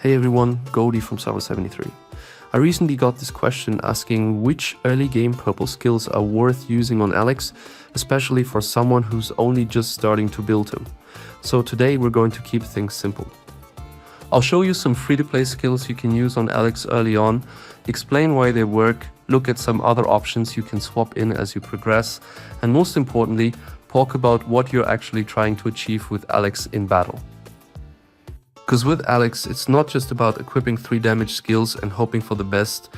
Hey everyone, Goldie from Server 73. I recently got this question asking which early game purple skills are worth using on Alex, especially for someone who's only just starting to build him. So today we're going to keep things simple. I'll show you some free-to-play skills you can use on Alex early on, explain why they work, look at some other options you can swap in as you progress, and most importantly, talk about what you're actually trying to achieve with Alex in battle. Because with Alex, it's not just about equipping 3 damage skills and hoping for the best.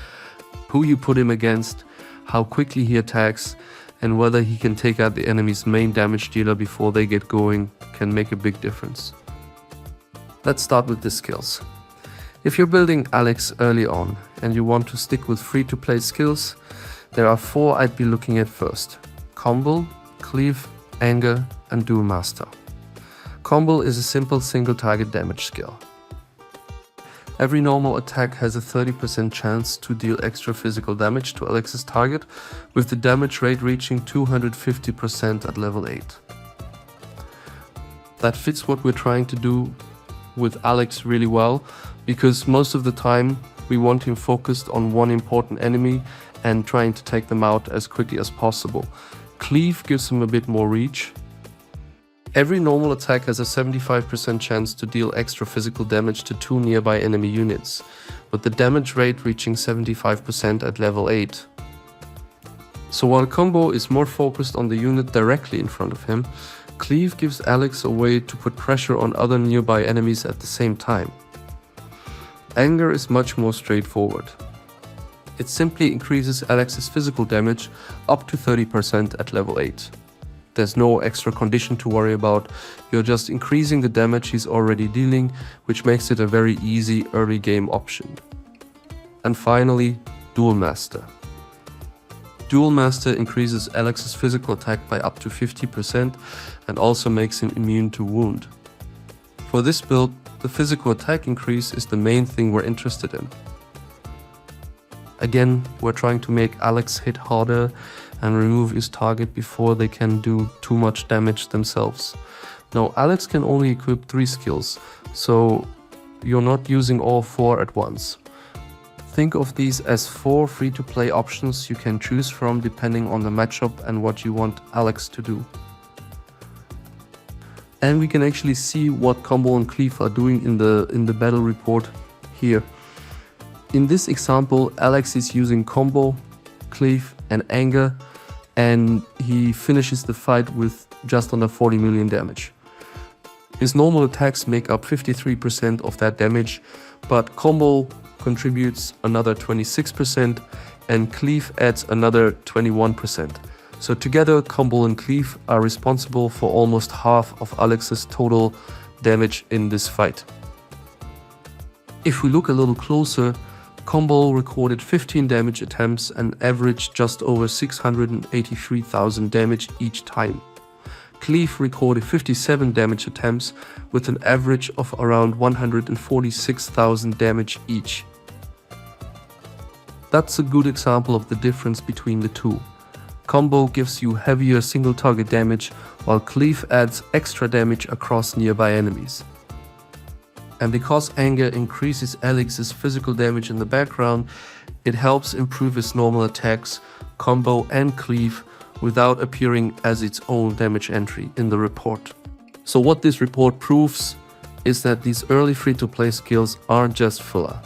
Who you put him against, how quickly he attacks, and whether he can take out the enemy's main damage dealer before they get going can make a big difference. Let's start with the skills. If you're building Alex early on and you want to stick with free-to-play skills, there are 4 I'd be looking at first: Combo, Cleave, Anger, and Duel Master. Combo is a simple single target damage skill. Every normal attack has a 30% chance to deal extra physical damage to Alex's target, with the damage rate reaching 250% at level 8. That fits what we're trying to do with Alex really well, because most of the time we want him focused on one important enemy and trying to take them out as quickly as possible. Cleave gives him a bit more reach. Every normal attack has a 75% chance to deal extra physical damage to 2 nearby enemy units, with the damage rate reaching 75% at level 8. So while Combo is more focused on the unit directly in front of him, Cleave gives Alex a way to put pressure on other nearby enemies at the same time. Anger is much more straightforward. It simply increases Alex's physical damage up to 30% at level 8. There's no extra condition to worry about, you're just increasing the damage he's already dealing, which makes it a very easy early game option. And finally, Duel Master. Duel Master increases Alex's physical attack by up to 50% and also makes him immune to wound. For this build, the physical attack increase is the main thing we're interested in. Again, we're trying to make Alex hit harder and remove his target before they can do too much damage themselves. Now, Alex can only equip 3 skills, so you're not using all 4 at once. Think of these as 4 free-to-play options you can choose from depending on the matchup and what you want Alex to do. And we can actually see what Combo and Cleave are doing in the battle report here. In this example, Alex is using Combo, Cleave, and Anger, and he finishes the fight with just under 40 million damage. His normal attacks make up 53% of that damage, but Combo contributes another 26% and Cleave adds another 21%. So together, Combo and Cleave are responsible for almost half of Alex's total damage in this fight. If we look a little closer, Combo recorded 15 damage attempts and averaged just over 683,000 damage each time. Cleave recorded 57 damage attempts with an average of around 146,000 damage each. That's a good example of the difference between the two. Combo gives you heavier single target damage, while Cleave adds extra damage across nearby enemies. And because Anger increases Alex's physical damage in the background, it helps improve his normal attacks, Combo and Cleave, without appearing as its own damage entry in the report. So what this report proves is that these early free-to-play skills aren't just filler.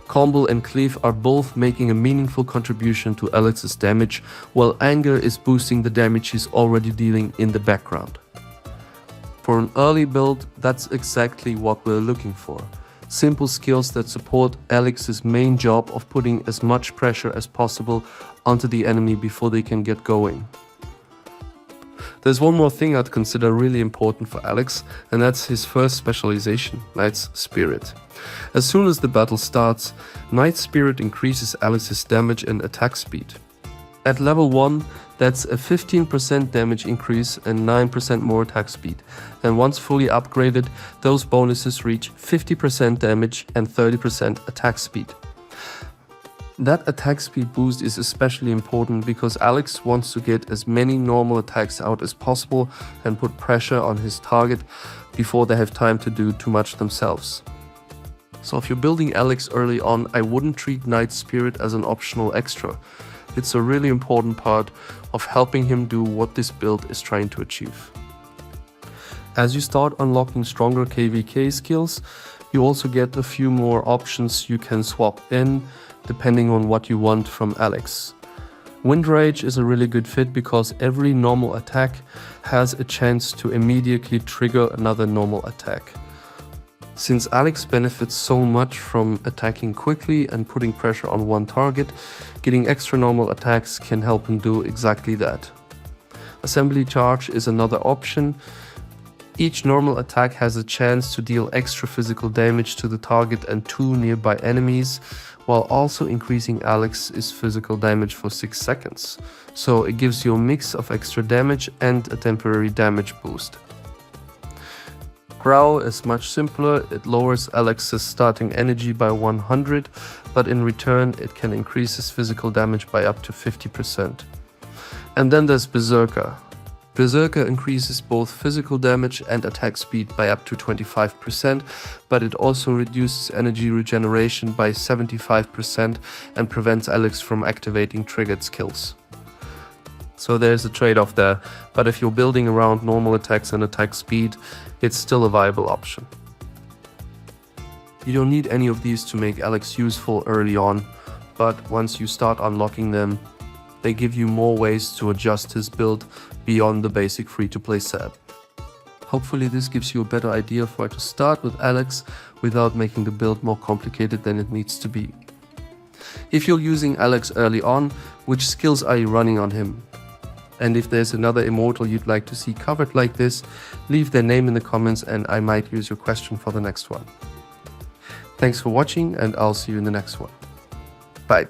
Combo and Cleave are both making a meaningful contribution to Alex's damage, while Anger is boosting the damage he's already dealing in the background. For an early build, that's exactly what we're looking for. Simple skills that support Alex's main job of putting as much pressure as possible onto the enemy before they can get going. There's one more thing I'd consider really important for Alex, and that's his first specialization, Knight's Spirit. As soon as the battle starts, Knight's Spirit increases Alex's damage and attack speed. At level 1, that's a 15% damage increase and 9% more attack speed, and once fully upgraded, those bonuses reach 50% damage and 30% attack speed. That attack speed boost is especially important because Alex wants to get as many normal attacks out as possible and put pressure on his target before they have time to do too much themselves. So if you're building Alex early on, I wouldn't treat Knight Spirit as an optional extra. It's a really important part of helping him do what this build is trying to achieve. As you start unlocking stronger KVK skills, you also get a few more options you can swap in depending on what you want from Alex. Wind Rage is a really good fit because every normal attack has a chance to immediately trigger another normal attack. Since Alex benefits so much from attacking quickly and putting pressure on one target, getting extra normal attacks can help him do exactly that. Assembly Charge is another option. Each normal attack has a chance to deal extra physical damage to the target and 2 nearby enemies, while also increasing Alex's physical damage for 6 seconds. So it gives you a mix of extra damage and a temporary damage boost. Growl is much simpler. It lowers Alex's starting energy by 100, but in return it can increase his physical damage by up to 50%. And then there's Berserker. Berserker increases both physical damage and attack speed by up to 25%, but it also reduces energy regeneration by 75% and prevents Alex from activating triggered skills. So there's a trade-off there, but if you're building around normal attacks and attack speed, it's still a viable option. You don't need any of these to make Alex useful early on, but once you start unlocking them, they give you more ways to adjust his build beyond the basic free-to-play setup. Hopefully this gives you a better idea of where to start with Alex without making the build more complicated than it needs to be. If you're using Alex early on, which skills are you running on him? And if there's another immortal you'd like to see covered like this, leave their name in the comments and I might use your question for the next one. Thanks for watching and I'll see you in the next one. Bye.